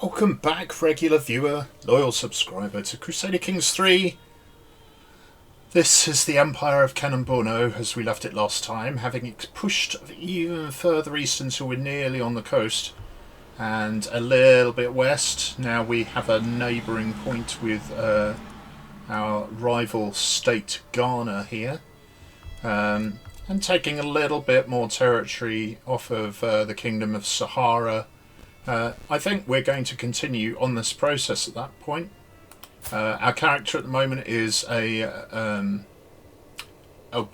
Welcome back, regular viewer, loyal subscriber to Crusader Kings 3. This is the Empire of Cannonborno as we left it last time, having pushed even further east until we're nearly on the coast and a little bit west. Now we have a neighbouring point with our rival state Ghana here, and taking a little bit more territory off of the Kingdom of Sahara. I think we're going to continue on this process at that point. Our character at the moment is a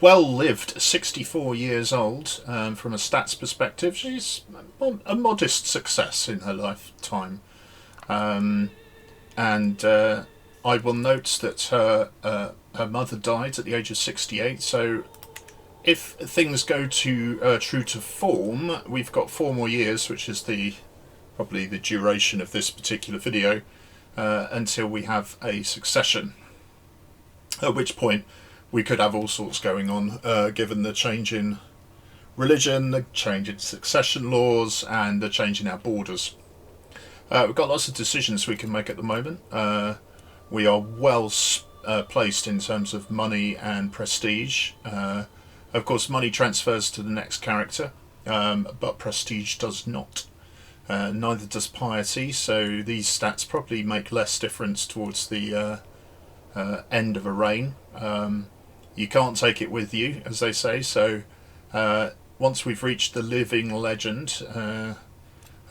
well-lived 64 years old. From a stats perspective, she's a modest success in her lifetime. And I will note that her mother died at the age of 68, so if things go to true to form, we've got 4 more years, which is probably the duration of this particular video, until we have a succession, at which point we could have all sorts going on, given the change in religion, the change in succession laws, and the change in our borders. We've got lots of decisions we can make at the moment. We are well placed in terms of money and prestige. Of course, money transfers to the next character, but prestige does not. Neither does piety, so these stats probably make less difference towards the end of a reign. You can't take it with you, as they say, so once we've reached the living legend,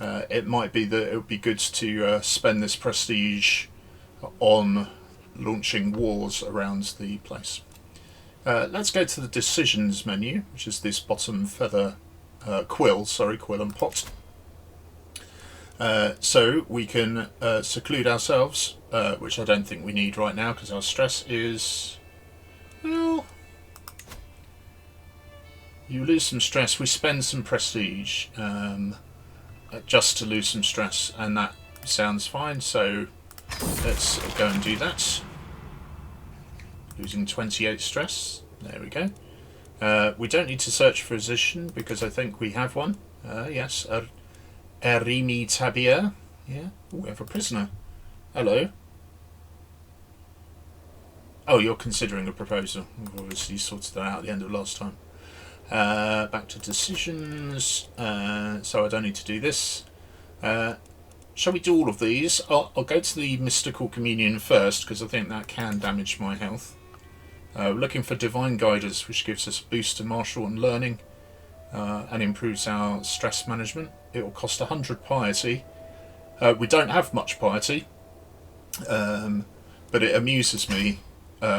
it might be that it would be good to spend this prestige on launching wars around the place. Let's go to the decisions menu, which is this bottom feather quill and pot. So we can seclude ourselves, which I don't think we need right now because our stress is, well, you lose some stress. We spend some prestige just to lose some stress, and that sounds fine, so let's go and do that. Losing 28 stress, there we go. We don't need to search for a physician because I think we have one. Yes, Erimi Tabia. Yeah, we have a prisoner. Hello. Oh, you're considering a proposal. We've obviously sorted that out at the end of last time. Back to decisions. So I don't need to do this. Shall we do all of these? I'll go to the mystical communion first because I think that can damage my health. We're looking for divine guidance, which gives us a boost to martial and learning, and improves our stress management. It will cost 100 piety. We don't have much piety, but it amuses me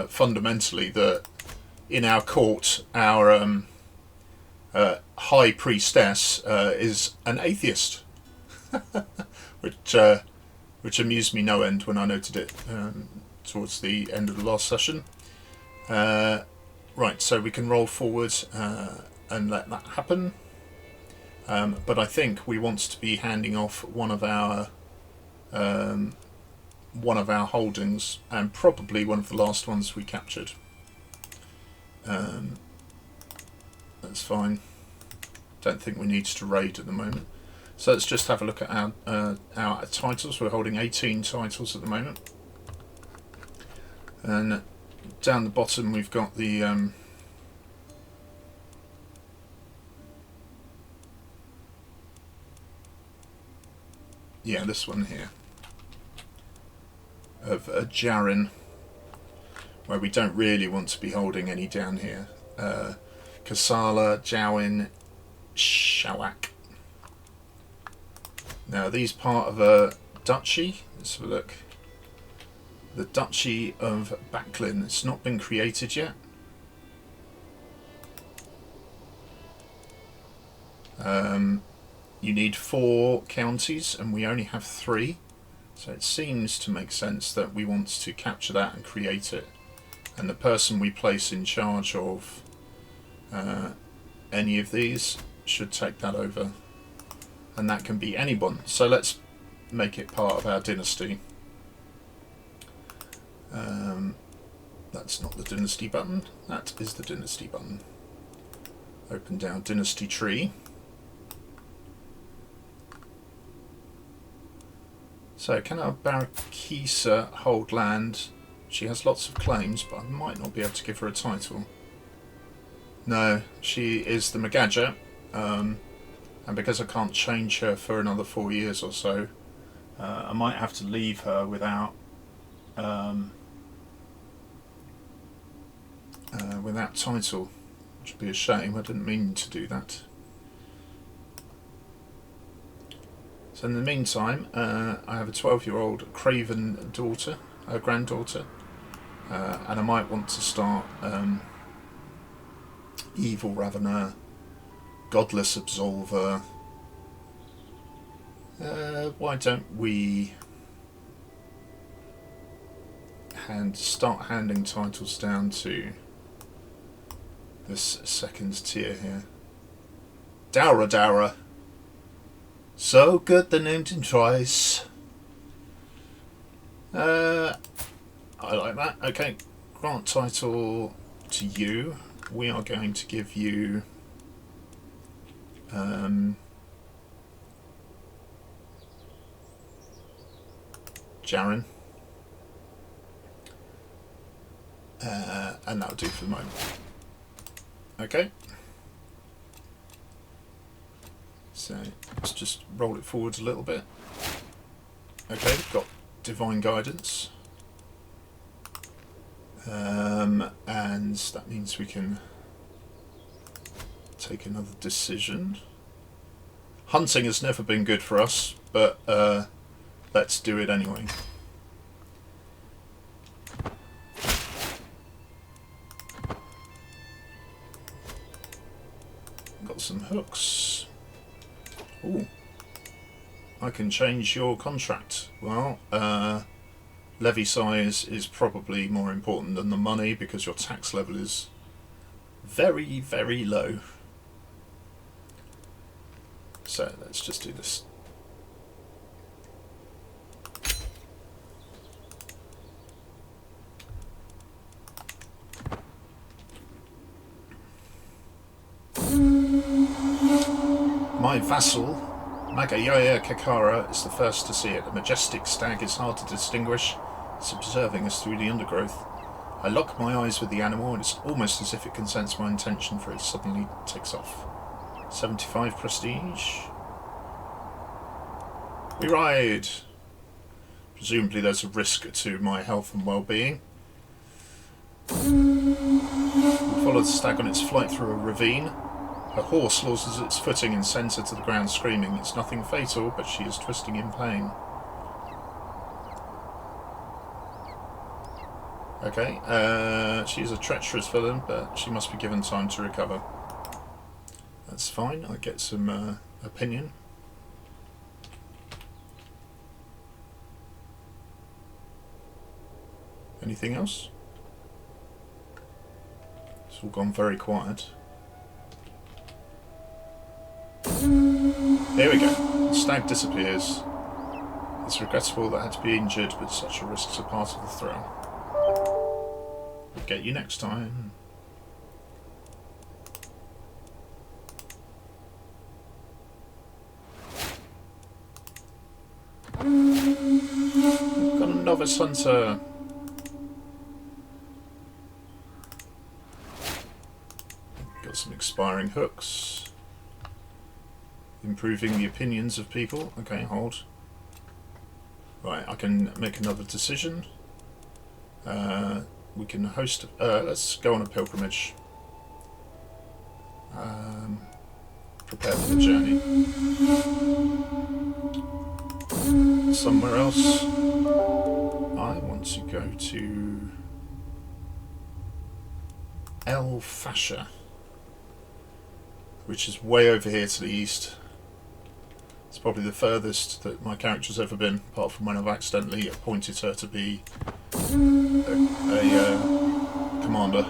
fundamentally that in our court, our high priestess is an atheist, which amused me no end when I noted it towards the end of the last session. Right, so we can roll forward and let that happen. But I think we want to be handing off one of our holdings, and probably one of the last ones we captured. That's fine. Don't think we need to raid at the moment. So let's just have a look at our titles. We're holding 18 titles at the moment, and down the bottom we've got the yeah, this one here of a Jarin, where we don't really want to be holding any down here. Kasala, Jowin, Shawak. Now these part of a duchy. Let's have a look. The Duchy of Backlin. It's not been created yet. You need 4 counties, and we only have 3. So it seems to make sense that we want to capture that and create it. And the person we place in charge of any of these should take that over. And that can be anyone. So let's make it part of our dynasty. That's not the dynasty button. That is the dynasty button. Open down dynasty tree. So, can our Barakisa hold land? She has lots of claims, but I might not be able to give her a title. No, she is the Magaja, and because I can't change her for another 4 years or so, I might have to leave her without without title, which would be a shame. I didn't mean to do that. So in the meantime, I have a 12-year-old craven daughter, a granddaughter, and I might want to start evil ravener, godless absolver. Why don't we start handing titles down to this second tier here? Daura. So good the name didn't twice. I like that. Okay, grant title to you. We are going to give you Jaren. And that'll do for the moment. Okay. So let's just roll it forwards a little bit. Okay, we've got divine guidance. And that means we can take another decision. Hunting has never been good for us, but let's do it anyway. Got some hooks. Ooh. I can change your contract. Well, levy size is probably more important than the money because your tax level is very, very low. So let's just do this. My vassal, Magayaya Kakara, is the first to see it. A majestic stag is hard to distinguish. It's observing us through the undergrowth. I lock my eyes with the animal, and it's almost as if it can sense my intention, for it suddenly takes off. 75 prestige. We ride. Presumably there's a risk to my health and well-being. We follow the stag on its flight through a ravine. Her horse loses its footing and sends her to the ground screaming. It's nothing fatal, but she is twisting in pain. Okay, she's a treacherous villain, but she must be given time to recover. That's fine, I get some opinion. Anything else? It's all gone very quiet. Here we go. The stag disappears. It's regrettable that I had to be injured, but such a risk's a part of the thrill. We'll get you next time. We've got a novice hunter. Got some expiring hooks. Improving the opinions of people. Okay, hold. Right, I can make another decision. We can host... let's go on a pilgrimage. Prepare for the journey. Somewhere else. I want to go to... El Fascia, which is way over here to the east. It's probably the furthest that my character's ever been, apart from when I've accidentally appointed her to be a commander.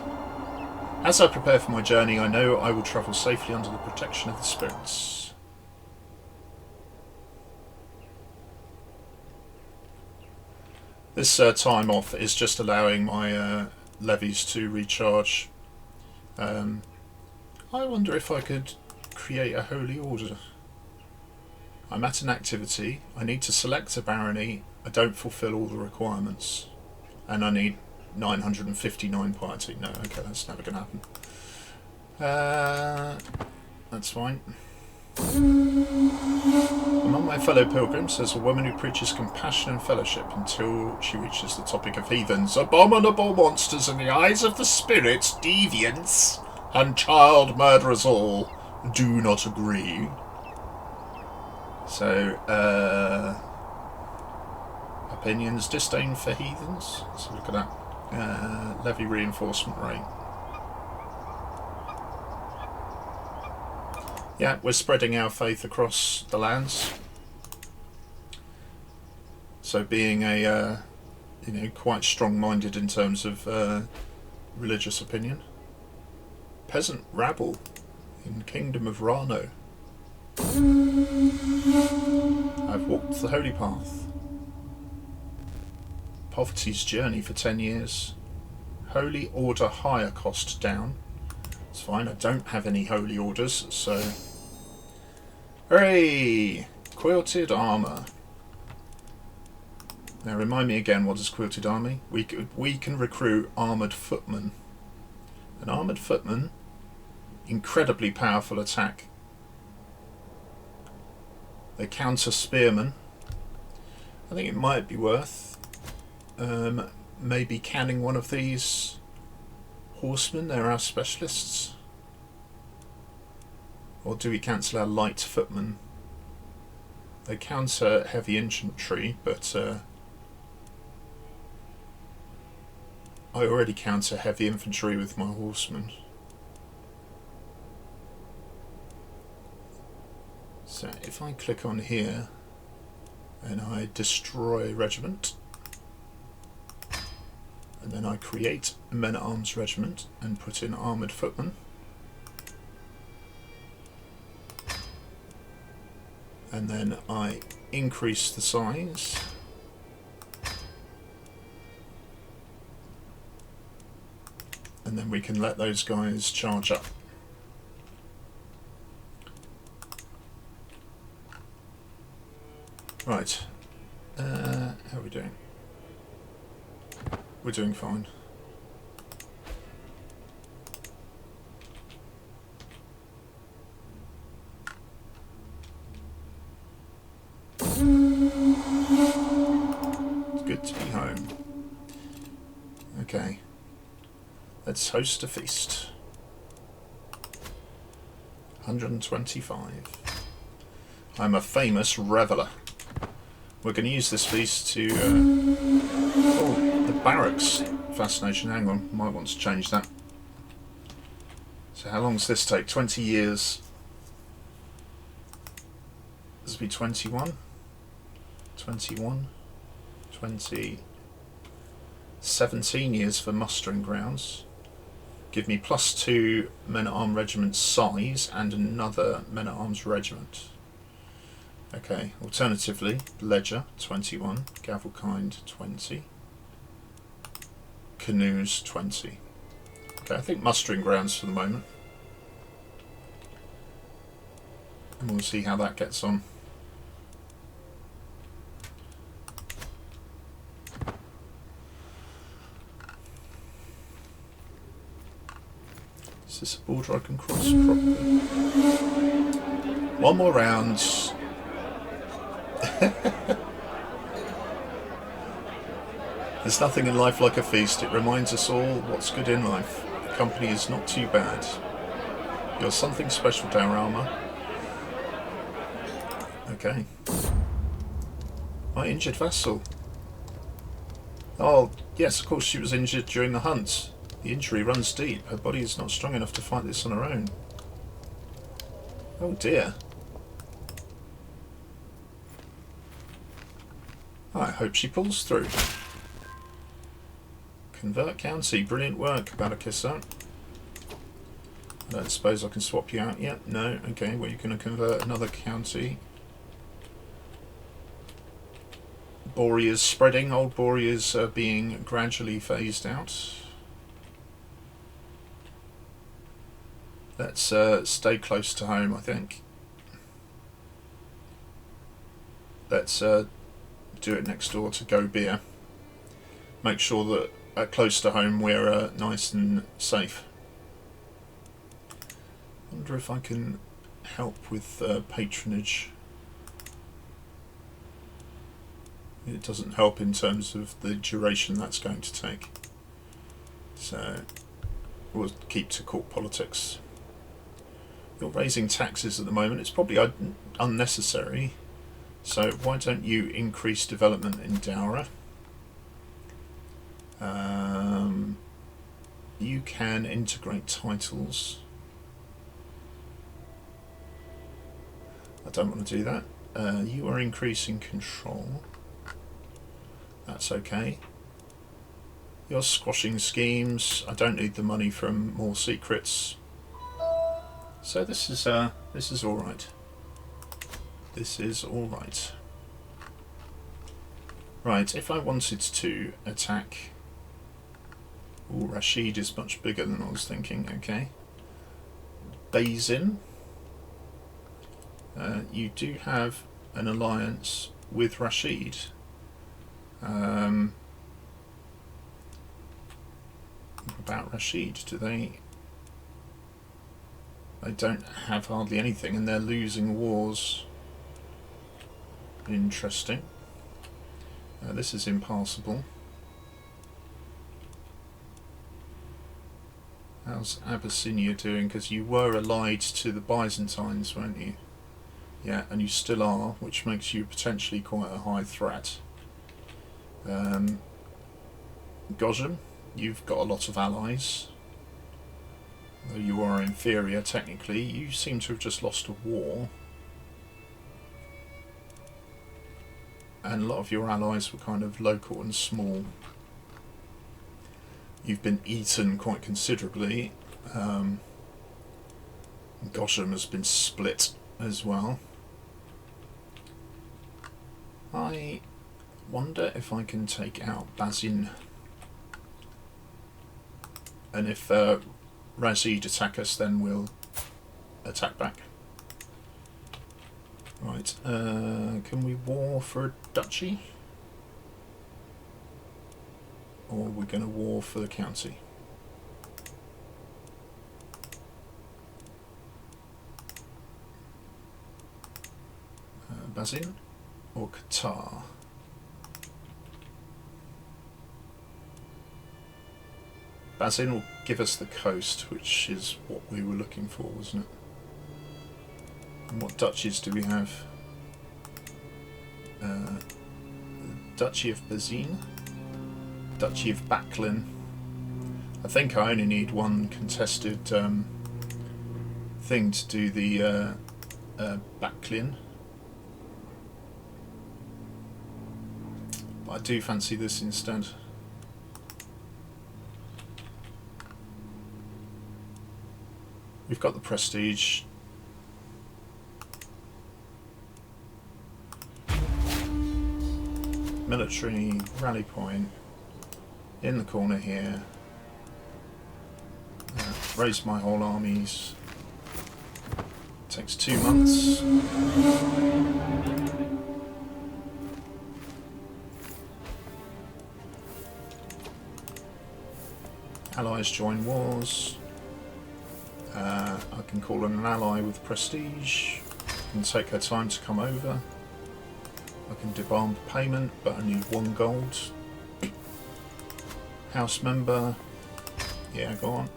As I prepare for my journey, I know I will travel safely under the protection of the spirits. This time off is just allowing my levies to recharge. I wonder if I could create a holy order. I'm at an activity. I need to select a barony. I don't fulfill all the requirements. And I need 959 piety. No, okay, that's never going to happen. That's fine. Among my fellow pilgrims, there's a woman who preaches compassion and fellowship until she reaches the topic of heathens, abominable monsters in the eyes of the spirits, deviants, and child murderers all. Do not agree. So, opinions, disdain for heathens. Let's look at that. Levy reinforcement rate. Yeah, we're spreading our faith across the lands. So being a, quite strong-minded in terms of religious opinion. Peasant rabble in Kingdom of Rano. I've walked the holy path. Poverty's journey for 10 years. Holy order higher cost down. It's fine, I don't have any holy orders, so... Hooray! Quilted armour. Now remind me again, what is quilted armour? We can recruit armoured footmen. An armoured footman, incredibly powerful attack. They counter spearmen. I think it might be worth maybe canning one of these horsemen. They're our specialists. Or do we cancel our light footmen? They counter heavy infantry, but I already counter heavy infantry with my horsemen. So if I click on here and I destroy regiment, and then I create a men-at-arms regiment and put in armoured footmen, and then I increase the size, and then we can let those guys charge up. Right, how are we doing? We're doing fine. It's good to be home. Okay. Let's host a feast. 125. I'm a famous reveller. We're going to use this feast to... oh, the barracks fascination. Hang on, might want to change that. So how long does this take? 20 years. This will be 21. 21. 20. 17 years for mustering grounds. Give me +2 men-at-arms regiment size and another men-at-arms regiment. Okay, alternatively, ledger 21, gavelkind 20, canoes 20. Okay, I think mustering grounds for the moment. And we'll see how that gets on. Is this a border I can cross properly? One more round. There's nothing in life like a feast. It reminds us all what's good in life. Company is not too bad. You're something special, Daura AD. Okay. My injured vassal. Oh, yes, of course she was injured during the hunt. The injury runs deep. Her body is not strong enough to fight this on her own. Oh dear. I hope she pulls through. Convert county. Brilliant work, Balakissa. I don't suppose I can swap you out yet. No. Okay, well, you're going to convert another county. Boreas spreading. Old Boreas are being gradually phased out. Let's stay close to home, I think. let's do it next door to Go Beer. Make sure that close to home we're nice and safe. I wonder if I can help with patronage. It doesn't help in terms of the duration that's going to take. So we'll keep to court politics. You're raising taxes at the moment. It's probably unnecessary. So why don't you increase development in Daura? You can integrate titles. I don't want to do that. You are increasing control. That's okay. You're squashing schemes. I don't need the money from more secrets. So this is all right. This is all right. Right, if I wanted to attack... Ooh, Rashid is much bigger than I was thinking, okay. Bazin. You do have an alliance with Rashid. About Rashid, do they... They don't have hardly anything and they're losing wars. Interesting. This is impassable. How's Abyssinia doing? Because you were allied to the Byzantines, weren't you? Yeah, and you still are, which makes you potentially quite a high threat. Gojam, you've got a lot of allies. Though you are inferior technically, you seem to have just lost a war. And a lot of your allies were kind of local and small. You've been eaten quite considerably. Gosham has been split as well. I wonder if I can take out Bazin. And if Razid attack us, then we'll attack back. Right, can we war for a duchy? Or are we going to war for the county? Bazin or Qatar? Bazin will give us the coast, which is what we were looking for, wasn't it? And what duchies do we have? Duchy of Bazin, Duchy of Backlin. I think I only need one contested thing to do the Backlin. But I do fancy this instead. We've got the prestige. Military rally point in the corner here. Raise my whole armies. Takes 2 months. Allies join wars. I can call in an ally with prestige. I can take her time to come over. I can demand payment, but I need 1 gold. House member. Yeah, go on.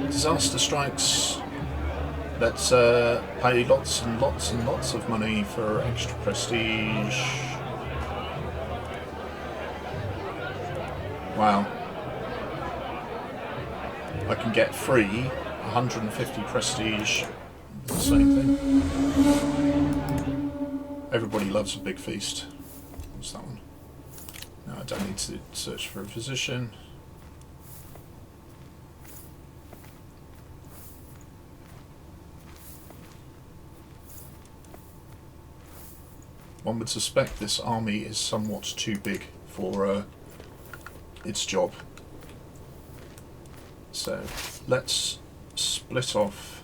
Disaster strikes. Let's pay lots and lots and lots of money for extra prestige. Wow. I can get free 150 prestige. The same thing. Everybody loves a big feast. What's that one? No, I don't need to search for a physician. One would suspect this army is somewhat too big for its job. So let's split off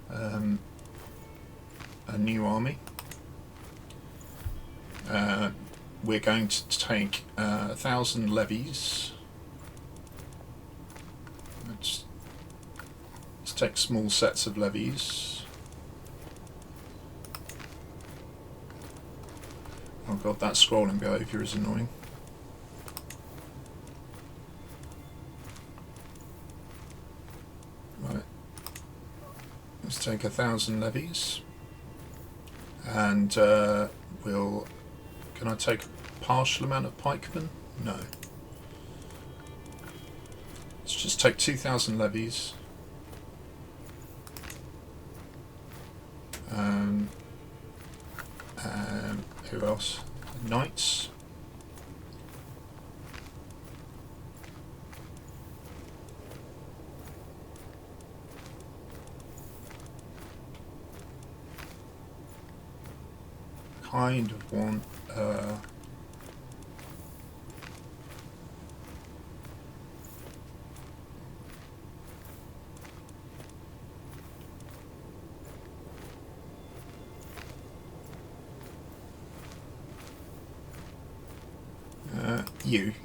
a new army. We're going to take 1,000 levies. Let's take small sets of levies. Oh god, that scrolling behaviour is annoying. Right. Let's take 1,000 levies. And we'll... Can I take a partial amount of pikemen? No. Let's just take 2,000 levies. Who else? Knights. Kind of want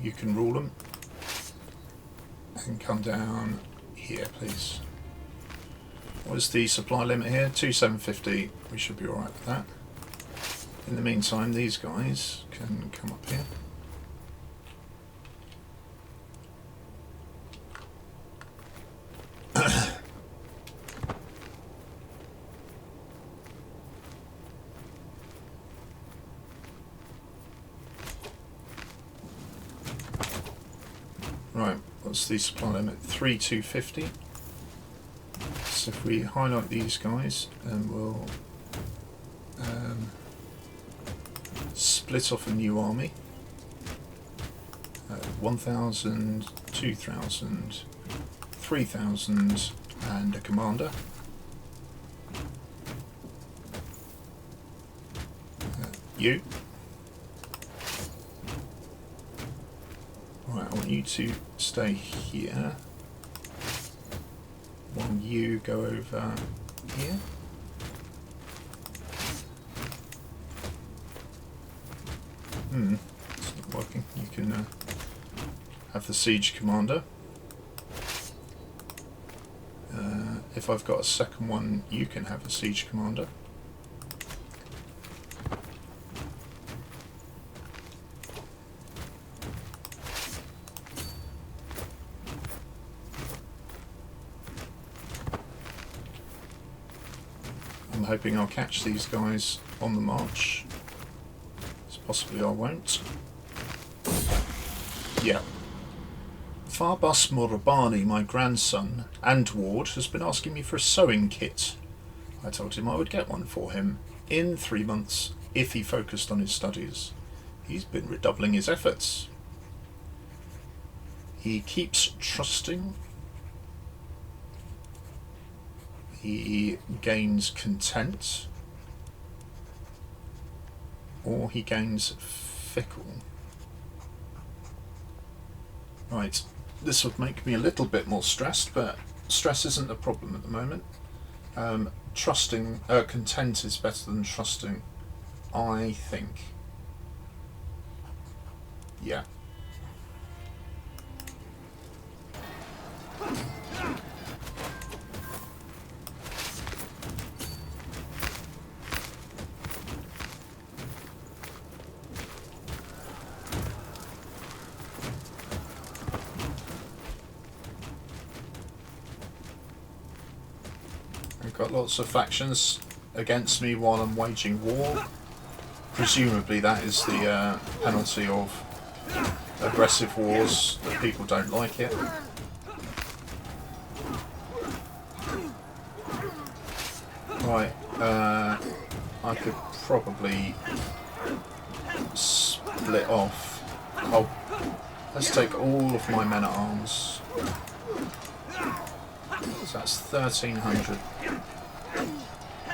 you can rule them and come down here, please. What is the supply limit here? 2,750. We should be alright with that. In the meantime, these guys can come up here. Right, what's the supply limit? 3,250. So if we highlight these guys, and we'll split off a new army. 1,000, 2,000, 3,000, and a commander. You. Right, I want you to stay here while you go over here. It's not working. You can have the siege commander. If I've got a second one, you can have a siege commander. I'm hoping I'll catch these guys on the march. So possibly I won't. Yeah. Farbus Morabani, my grandson and ward, has been asking me for a sewing kit. I told him I would get one for him in 3 months if he focused on his studies. He's been redoubling his efforts. He keeps trusting. He gains content. Or he gains fickle. Right. This would make me a little bit more stressed, but stress isn't a problem at the moment. Content is better than trusting, I think. Yeah. Got lots of factions against me while I'm waging war. Presumably that is the penalty of aggressive wars, that people don't like it. Right, I could probably split off. Oh, let's take all of my men-at-arms. So that's 1,300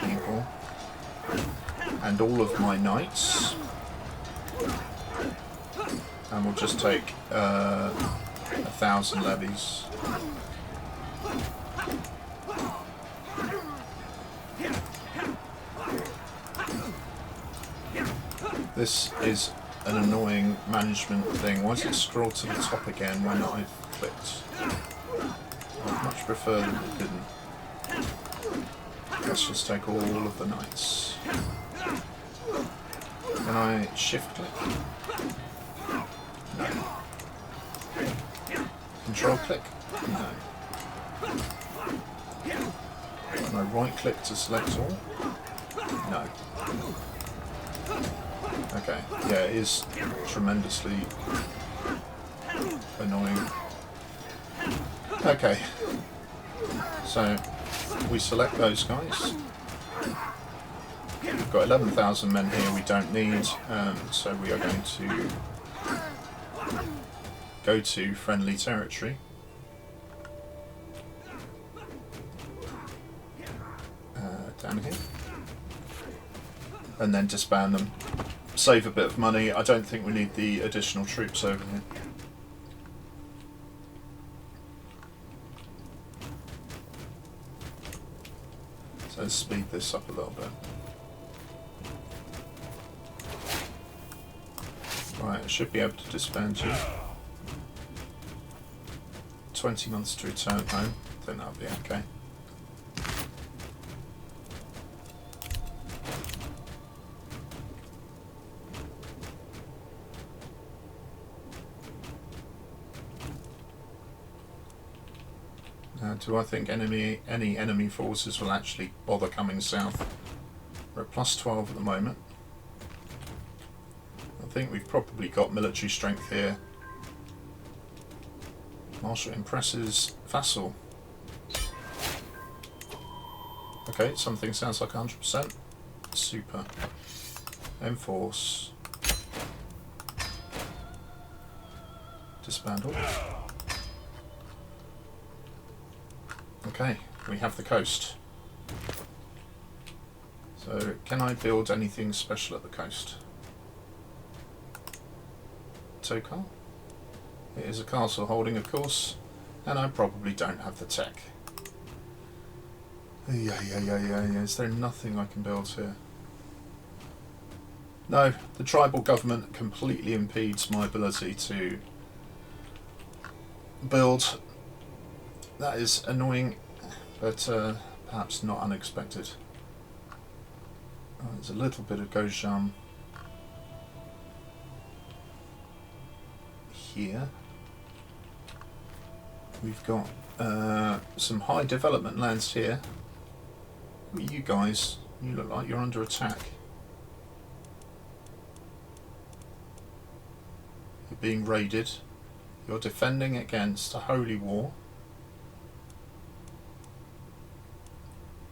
people. And all of my knights. And we'll just take 1,000 levies. This is an annoying management thing. Why does it scroll to the top again when I've clicked? I'd much prefer that it didn't. Let's just take all of the knights. Can I shift click? No. Control click? No. Can I right click to select all? No. Okay, yeah, it is tremendously annoying. Okay, so we select those guys. We've got 11,000 men here we don't need, so we are going to go to friendly territory. Down here. And then disband them. Save a bit of money. I don't think we need the additional troops over here. So let's speed this up a little bit. Right, I should be able to disband you. 20 months to return home. I think that'll be okay. Do I think any enemy forces will actually bother coming south? We're at plus 12 at the moment. I think we've probably got military strength here. Marshal impresses vassal. Okay, something sounds like 100%. Super. Enforce. Disband all. Okay, we have the coast. So, can I build anything special at the coast? Tokar? It is a castle holding, of course, and I probably don't have the tech. Yeah. Is there nothing I can build here? No, the tribal government completely impedes my ability to build. That is annoying, but perhaps not unexpected. There's a little bit of Gojam here. We've got some high development lands here. Who are you guys? You look like you're under attack. You're being raided. You're defending against a holy war.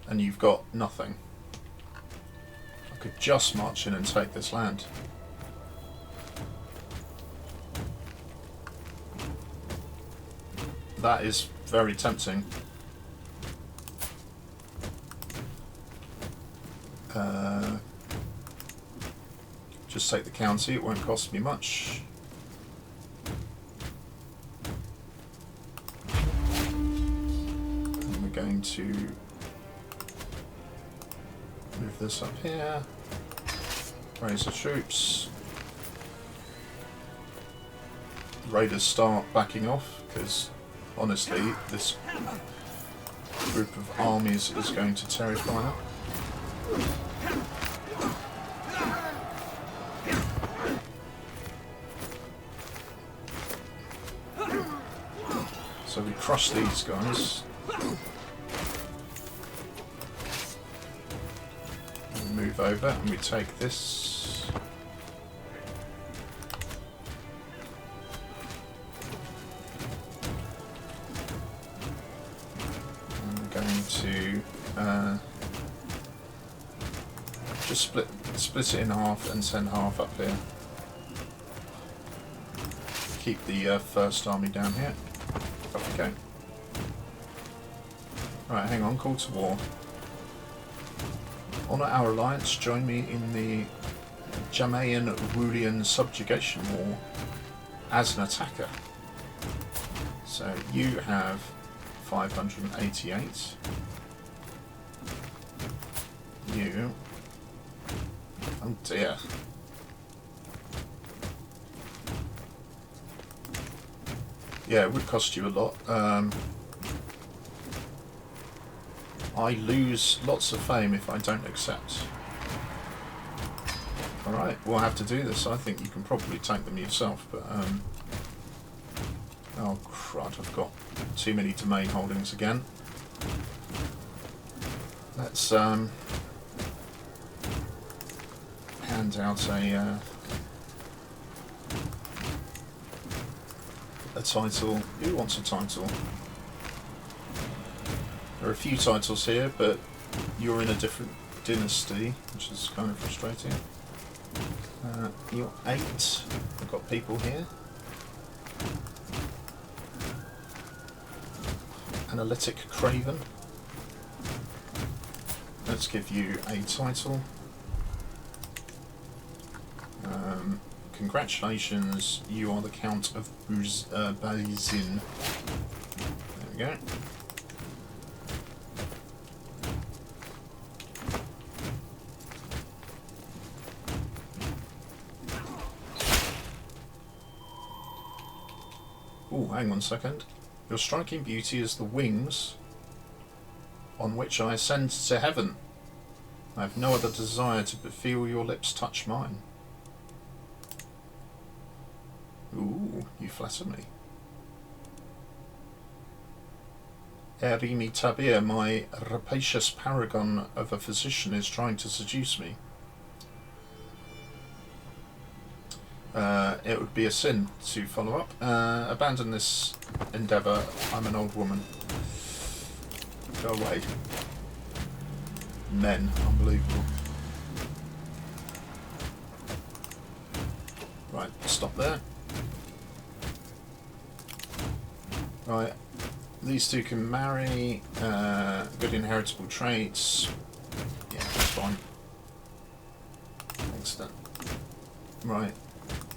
And you've got nothing. I could just march in and take this land. That is very tempting. Just take the county, it won't cost me much. And we're going to move this up here, raise the troops. Raiders start backing off, because honestly this group of armies is going to terrify them. So we crush these guys. We move over and we take this. And we're going to just split it in half and send half up here. Keep the first army down here. Off we go. Right, hang on, call to war. Honour our alliance, join me in the Jamaean Rulian subjugation war as an attacker. So you have 588. You... Oh dear. Yeah, it would cost you a lot. I lose lots of fame if I don't accept. Alright, we'll have to do this. I think you can probably take them yourself, but... Oh crud, I've got too many domain holdings again. Let's hand out a title. Who wants a title? There are a few titles here, but you're in a different dynasty, which is kind of frustrating. You're 8. I've got people here. Analytic Craven. Let's give you a title. Congratulations, you are the Count of Bazin. There we go. Oh, hang on a second. Your striking beauty is the wings on which I ascend to heaven. I have no other desire to feel your lips touch mine. Ooh, you flatter me. Erimi Tabir, my rapacious paragon of a physician, is trying to seduce me. It would be a sin to follow up. Abandon this endeavour. I'm an old woman. Go away. Men. Unbelievable. Right, stop there. Right, these two can marry. Good inheritable traits. Yeah, that's fine. Excellent. Right.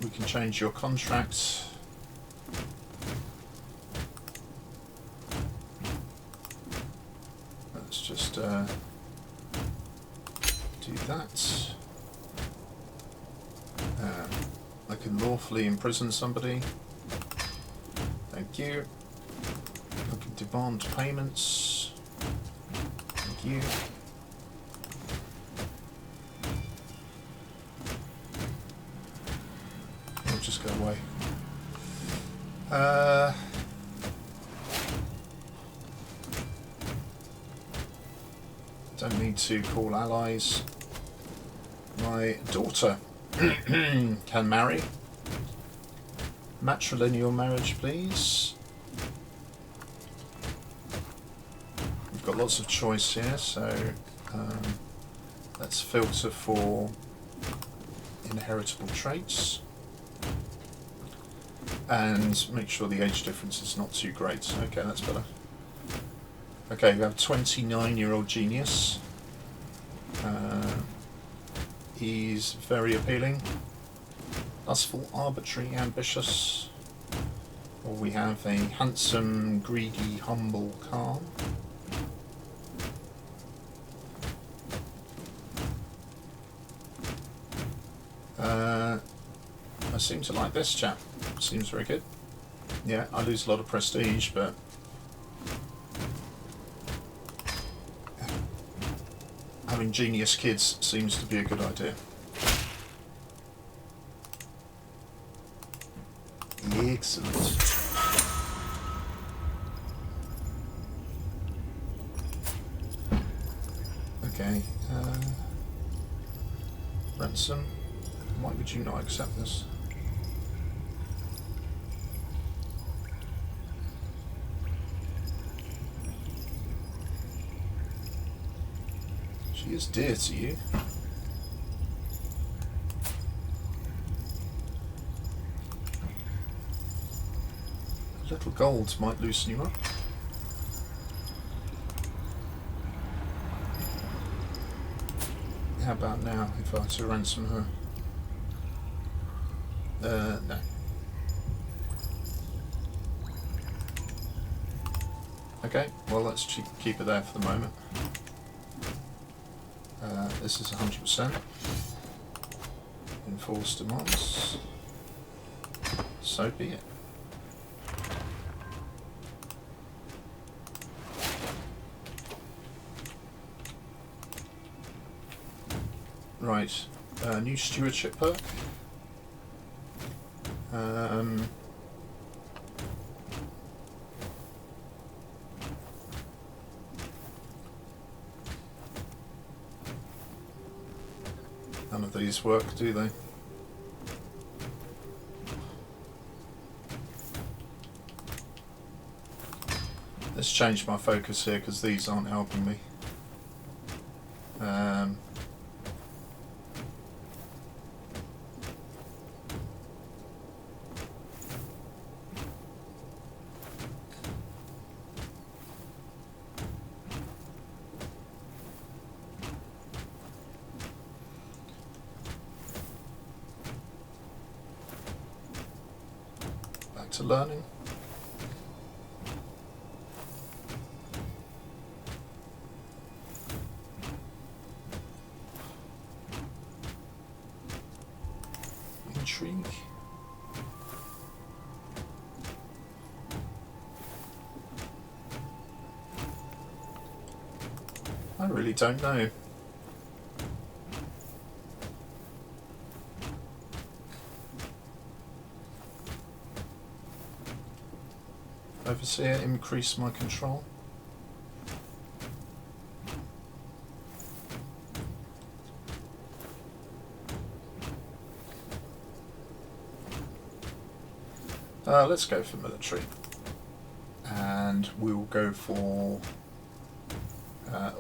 We can change your contract. Let's just do that. I can lawfully imprison somebody. Thank you. I can demand payments. Thank you. Just go away. Don't need to call allies. My daughter can marry. Matrilineal marriage, please. We've got lots of choice here, so let's filter for inheritable traits. And make sure the age difference is not too great. Okay, that's better. Okay, we have a 29-year-old genius. He's very appealing. Lustful, arbitrary, ambitious. Or we have a handsome, greedy, humble, calm. I seem to like this chap. Seems very good. Yeah, I lose a lot of prestige, but having genius kids seems to be a good idea. Excellent. Okay. Ransom. Why would you not accept this? She is dear to you. A little gold might loosen you up. How about now, if I were to ransom her? No. Okay, well let's keep it there for the moment. This is 100%. Enforce demands. So be it. Right, new stewardship perk. None of these work, do they? Let's change my focus here because these aren't helping me. Back to learning. Intrigue. I really don't know. Overseer, increase my control. Let's go for military. And we'll go for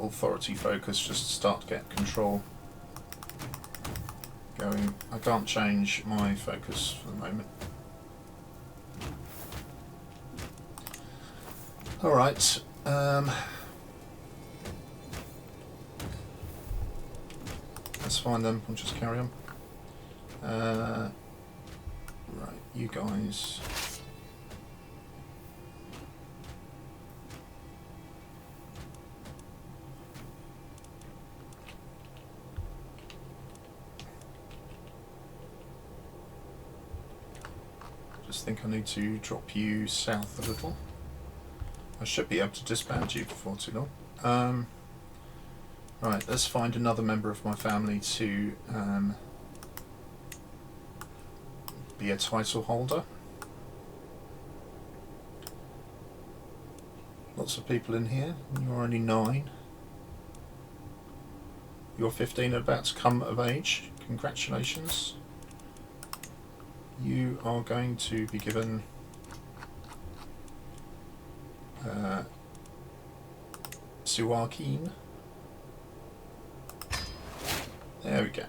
authority focus just to start to get control going. I can't change my focus for the moment. Alright. That's fine then, we'll just carry on. Right, you guys. Just think I need to drop you south a little. I should be able to disband you before too long. Right, let's find another member of my family to be a title holder. Lots of people in here. You're only 9. You're 15 and about to come of age. Congratulations. You are going to be given Suakin. There we go.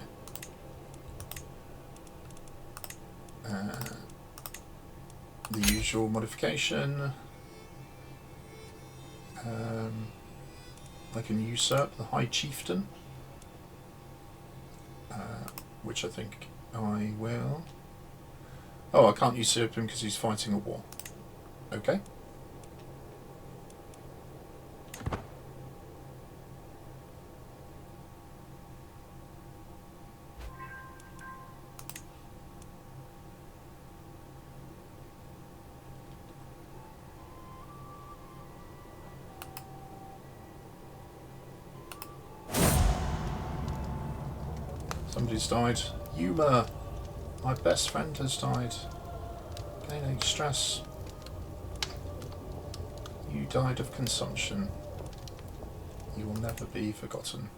The usual modification. I can usurp the High Chieftain, which I think I will. Oh, I can't usurp him because he's fighting a war. Okay. Somebody's died. Yuma, my best friend, has died. Gaining stress. You died of consumption. You will never be forgotten.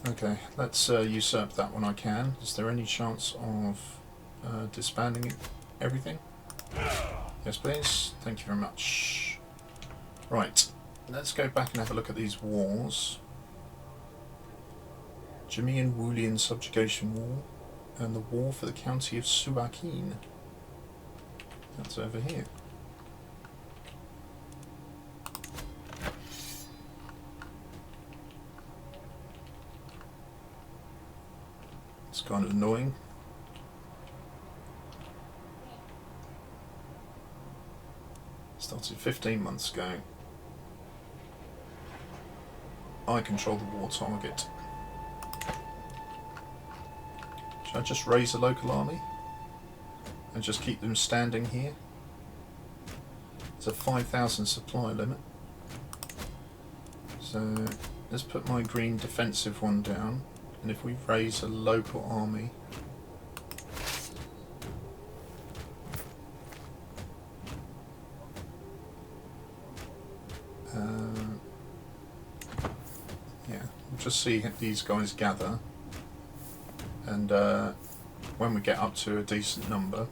Okay, let's usurp that when I can. Is there any chance of disbanding everything? Yes, please. Thank you very much. Right, let's go back and have a look at these wars. Jamean Wulian Subjugation War and the War for the County of Suakin. That's over here. It's kind of annoying. Started 15 months ago. I control the war target. Should I just raise a local army? And just keep them standing here? There's a 5,000 supply limit. So let's put my green defensive one down. And if we raise a local army... yeah, we'll just see these guys gather. And when we get up to a decent number...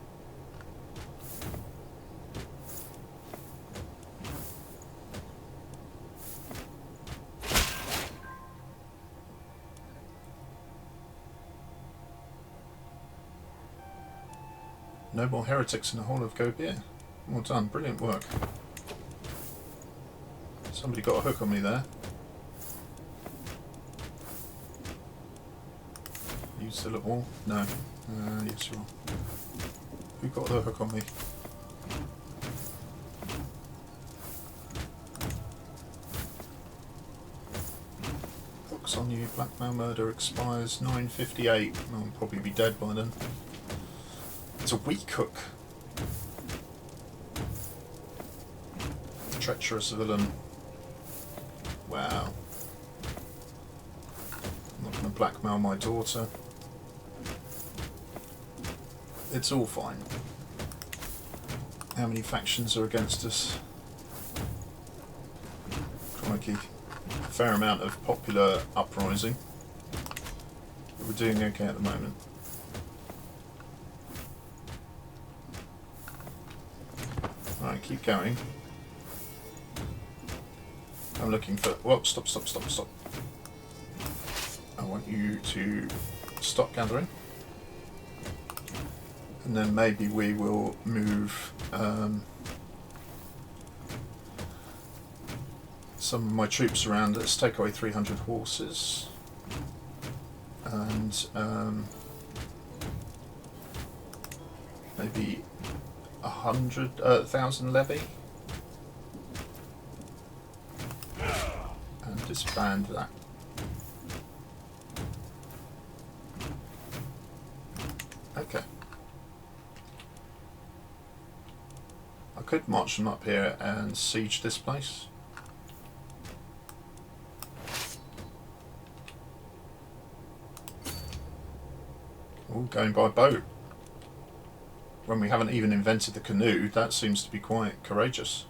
No more heretics in the whole of Gobir. Well done, brilliant work. Somebody got a hook on me there. You still at war? No. Yes you are. Who got the hook on me? Hooks on you, blackmail murder expires 9:58. I'll probably be dead by then. It's a weak hook. Treacherous villain. Wow. I'm not going to blackmail my daughter. It's all fine. How many factions are against us? Crikey. A fair amount of popular uprising. But we're doing okay at the moment. Alright, keep going. I'm looking for... Whoa, stop. I want you to stop gathering. And then maybe we will move some of my troops around. Let's take away 300 horses. And maybe 1,000 levy. And disband that. Okay. I could march them up here and siege this place. Ooh, going by boat. When we haven't even invented the canoe, that seems to be quite courageous.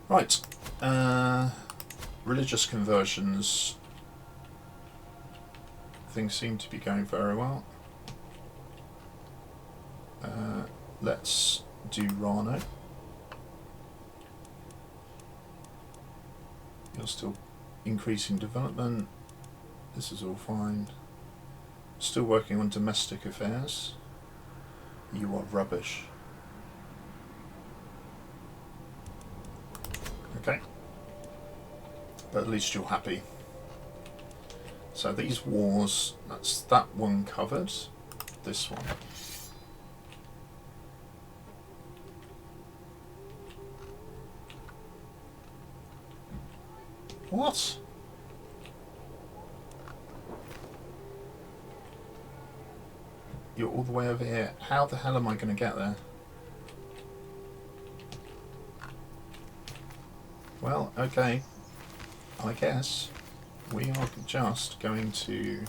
Right. Religious conversions. Things seem to be going very well. Let's do Rano. You're still increasing development. This is all fine. Still working on domestic affairs. You are rubbish. Okay. But at least you're happy. So these wars, that's that one covered. This one. What? You're all the way over here. How the hell am I going to get there? Well, okay. I guess we are just going to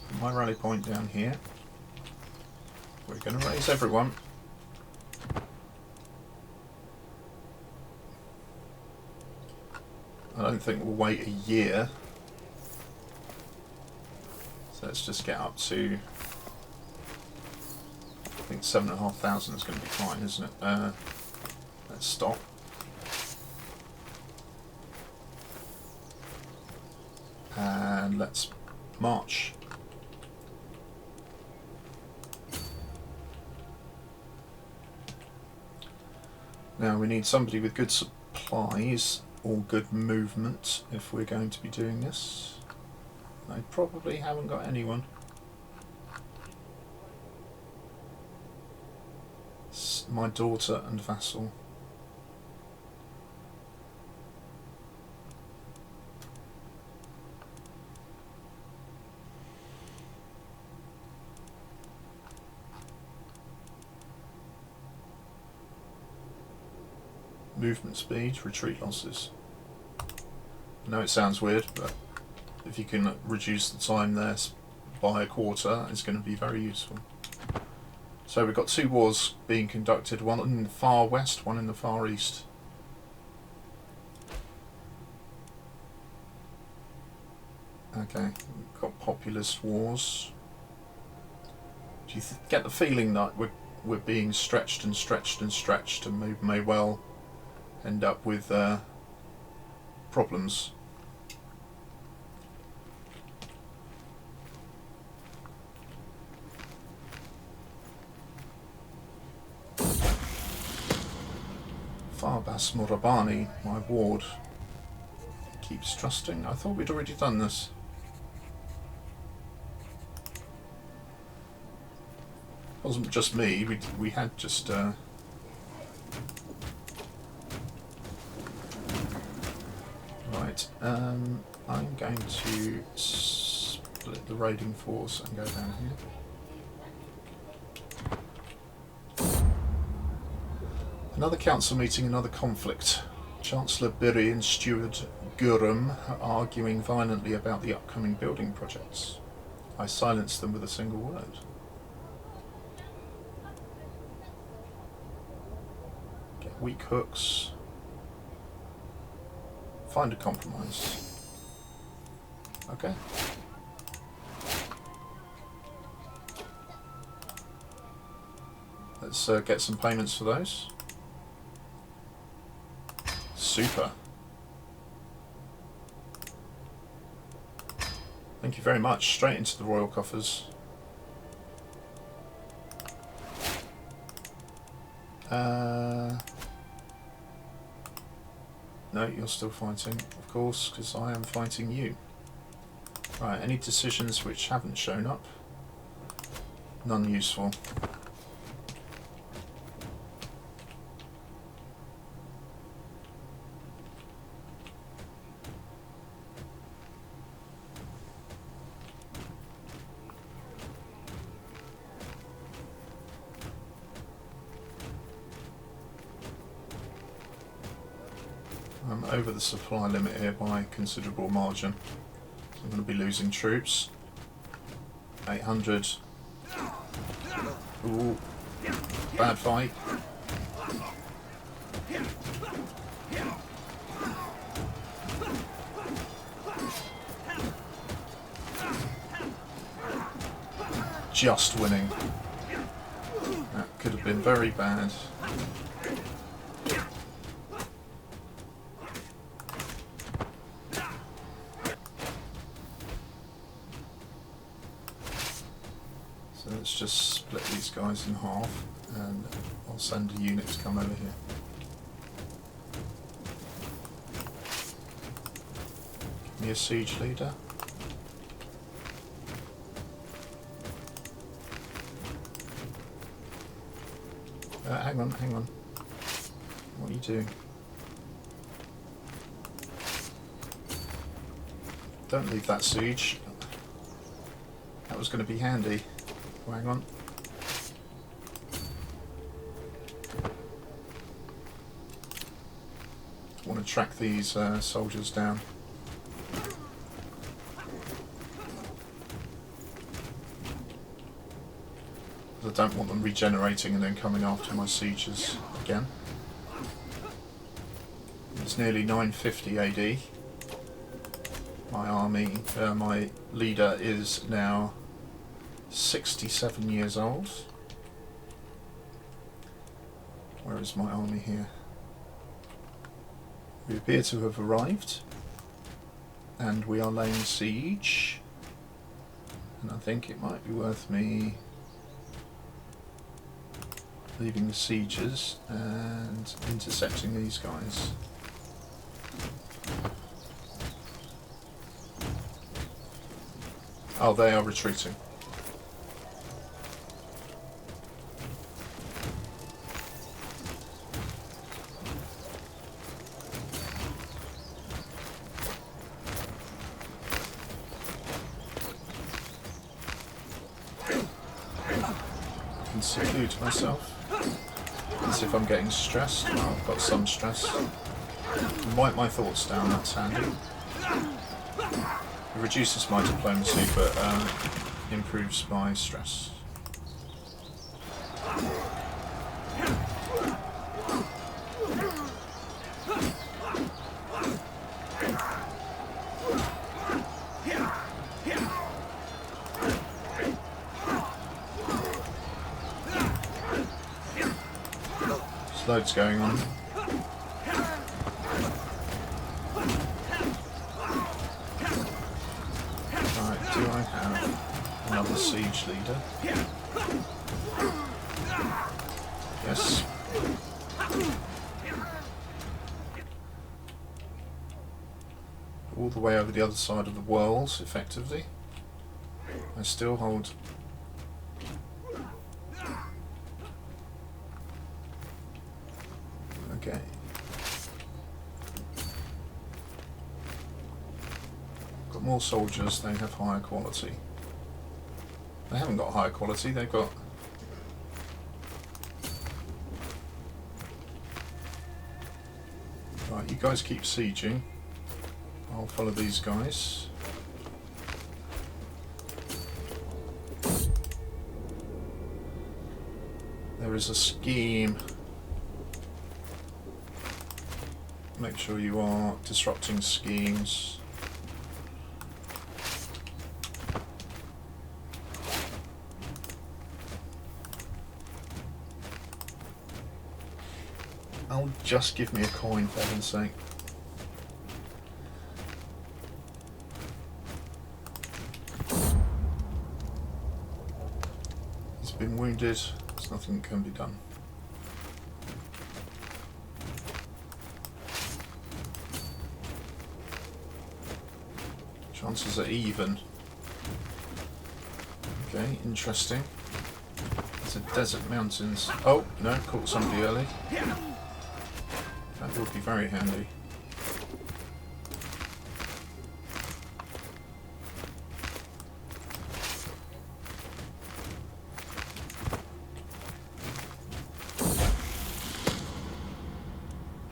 put my rally point down here. We're going to raise everyone. I don't think we'll wait a year. So let's just get up to, I think 7,500 is going to be fine, isn't it? Let's stop. And let's march. Now we need somebody with good supplies or good movement if we're going to be doing this. I probably haven't got anyone. my daughter and vassal. Movement speed, retreat losses. I know it sounds weird, but if you can reduce the time there by a quarter, it's going to be very useful. So we've got 2 wars being conducted, one in the far west, one in the far east. Okay, we've got populist wars. Do you get the feeling that we're being stretched and stretched and stretched, and we may well end up with problems? Farbas Morabani, my ward, keeps trusting. I thought we'd already done this. It wasn't just me, we had just right, I'm going to split the raiding force and go down here. Another council meeting, another conflict. Chancellor Biri and Steward Gurum are arguing violently about the upcoming building projects. I silenced them with a single word. Get weak hooks. Find a compromise. Okay. Let's get some payments for those. Super. Thank you very much. Straight into the royal coffers. No, you're still fighting, of course, because I am fighting you. Right, any decisions which haven't shown up? None useful. I'm over the supply limit here by a considerable margin. So I'm going to be losing troops. 800. Ooh, bad fight. Just winning. That could have been very bad. So let's just split these guys in half and I'll send a unit to come over here. Give me a siege leader. Hang on. What are you doing? Don't leave that siege. That was going to be handy. Oh, hang on. I want to track these soldiers down. I don't want them regenerating and then coming after my sieges again. It's nearly 950 AD. My army, my leader is now 67 years old. Where is my army here? We appear to have arrived and we are laying siege, and I think it might be worth me leaving the sieges and intercepting these guys. Oh, they are retreating. and seclude myself. As if I'm getting stressed. Well, I've got some stress. Wipe my thoughts down, that's handy. It reduces my diplomacy, but improves my stress. There's loads going on. Right, do I have another siege leader? Yes. All the way over the other side of the world, effectively. I still hold... Okay. Got more soldiers, they have higher quality. They haven't got higher quality, they've got... Right, you guys keep sieging. I'll follow these guys. There is a scheme. Make sure you are disrupting schemes. Oh, just give me a coin, for heaven's sake. He's been wounded. There's nothing that can be done. Chances are even. Okay, interesting. It's a desert mountains. Oh, no, caught somebody early. That would be very handy.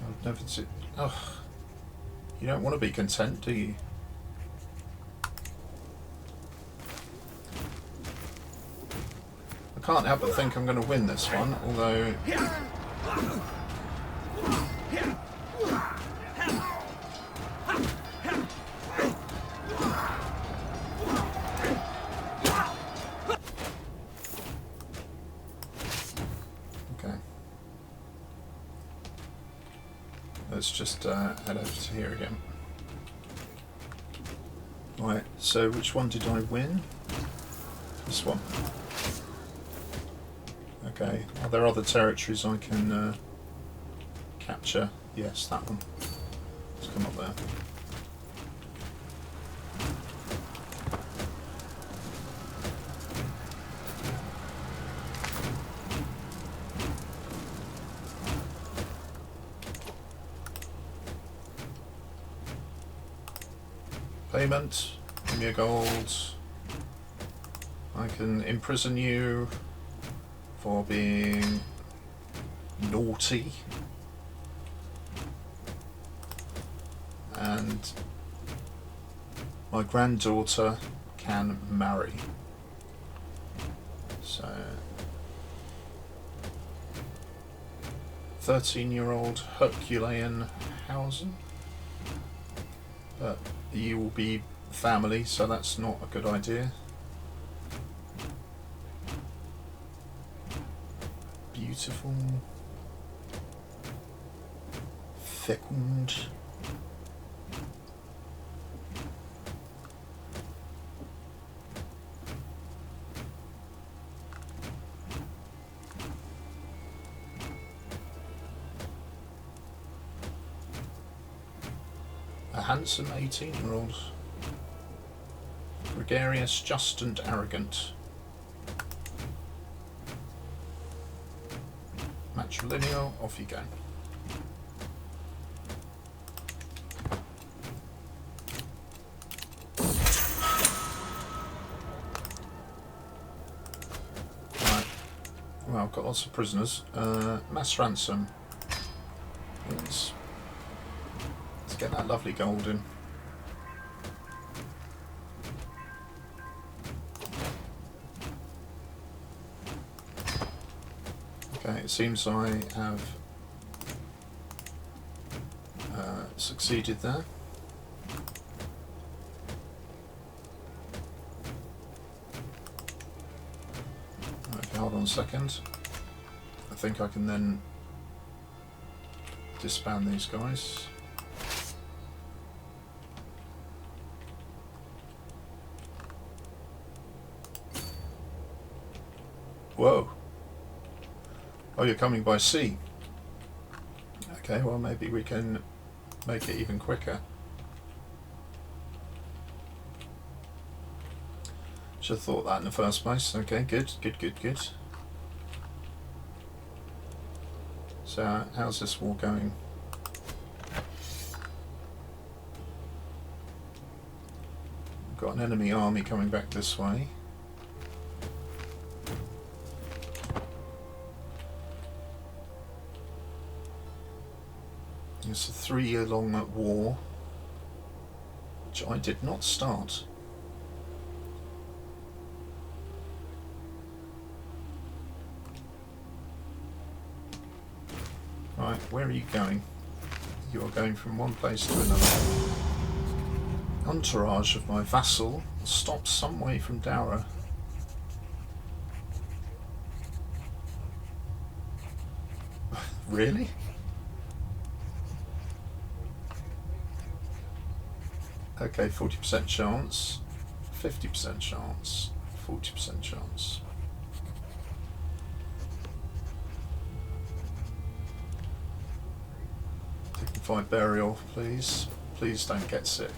I've never seen... Ugh. You don't want to be content, do you? I can't help but think I'm going to win this one, although... Okay. Let's just head over to here again. Right, so which one did I win? This one. Okay, are there other territories I can capture? Yes, that one. Let's come up there. Payment, give me a gold. I can imprison you for being naughty, and my granddaughter can marry. So 13-year-old Herculean Hausen, but you will be family, so that's not a good idea. Beautiful, fecund. A handsome 18-year-old. Gregarious, just and arrogant. Matrilineal, off you go. Right, Well, I've got lots of prisoners. Mass ransom. Let's get that lovely gold in. Okay, it seems I have succeeded there. Okay, hold on a second. I think I can then disband these guys. Whoa. Oh, you're coming by sea. Okay, well maybe we can make it even quicker. Should have thought that in the first place. Okay, good. So, how's this war going? We've got an enemy army coming back this way. It's a 3-year-long war, which I did not start. Right, where are you going? You are going from one place to another. Entourage of my vassal stops some way from Daura. Really? Okay, 40% chance, 50% chance, 40% chance. Dignified burial, please. Please don't get sick.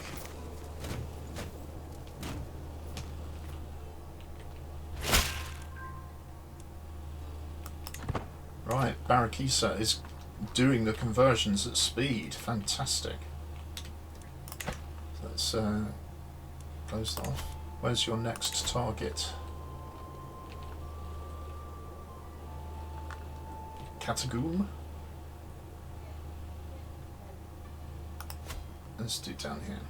Right, Barakisa is doing the conversions at speed. Fantastic. Let's close that off. Where's your next target? Katagum? Let's do down here.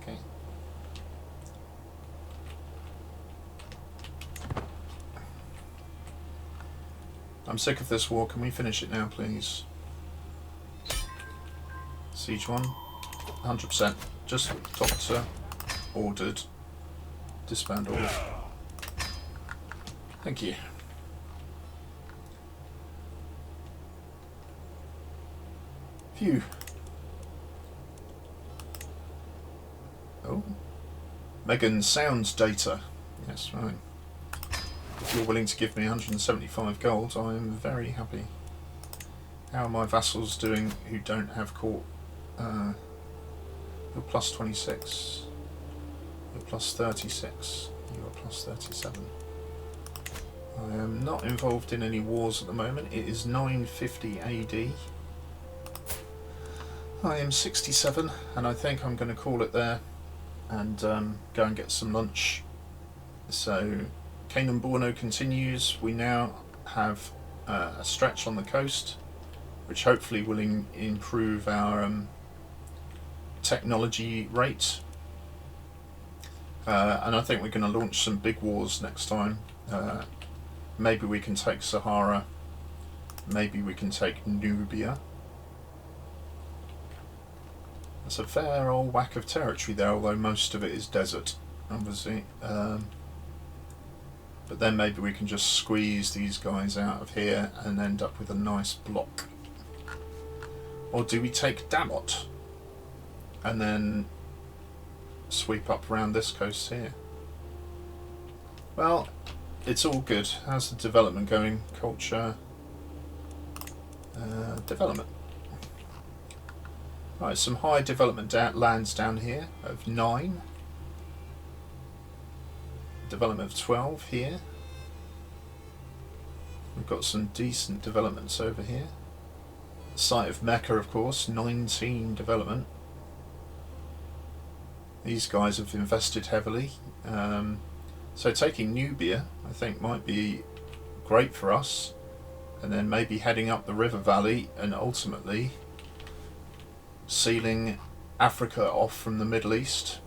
Okay. I'm sick of this war. Can we finish it now, please? Siege 1. 100%. Just doctor ordered. Disband all. Thank you. Phew. Oh. Megan sounds data. Yes, right. If you're willing to give me 175 gold, I am very happy. How are my vassals doing who don't have court? You're plus 26. You're plus 36. You are plus 37. I am not involved in any wars at the moment. It is 950 AD. I am 67, and I think I'm going to call it there and go and get some lunch. So, Canaan Borno continues. We now have a stretch on the coast, which hopefully will improve our technology rate. And I think we're going to launch some big wars next time. Maybe we can take Sahara. Maybe we can take Nubia. That's a fair old whack of territory there, although most of it is desert, obviously. But then maybe we can just squeeze these guys out of here and end up with a nice block. Or do we take Damot and then sweep up around this coast here? Well, it's all good. How's the development going? Culture, development. Right, some high development lands down here of 9. Development of 12 here. We've got some decent developments over here. The site of Mecca, of course, 19 development. These guys have invested heavily. So taking Nubia, I think, might be great for us. And then maybe heading up the river valley and ultimately sealing Africa off from the Middle East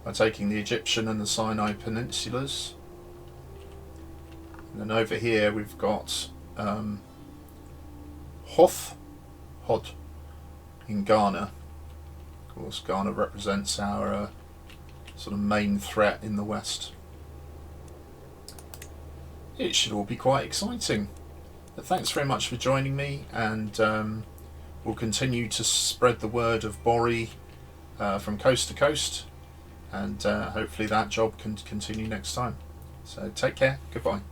by taking the Egyptian and the Sinai peninsulas. And then over here we've got Hod in Ghana. Of course, Ghana represents our sort of main threat in the west. It should all be quite exciting. But thanks very much for joining me, and we'll continue to spread the word of Bori from coast to coast, and hopefully that job can continue next time. So take care, goodbye.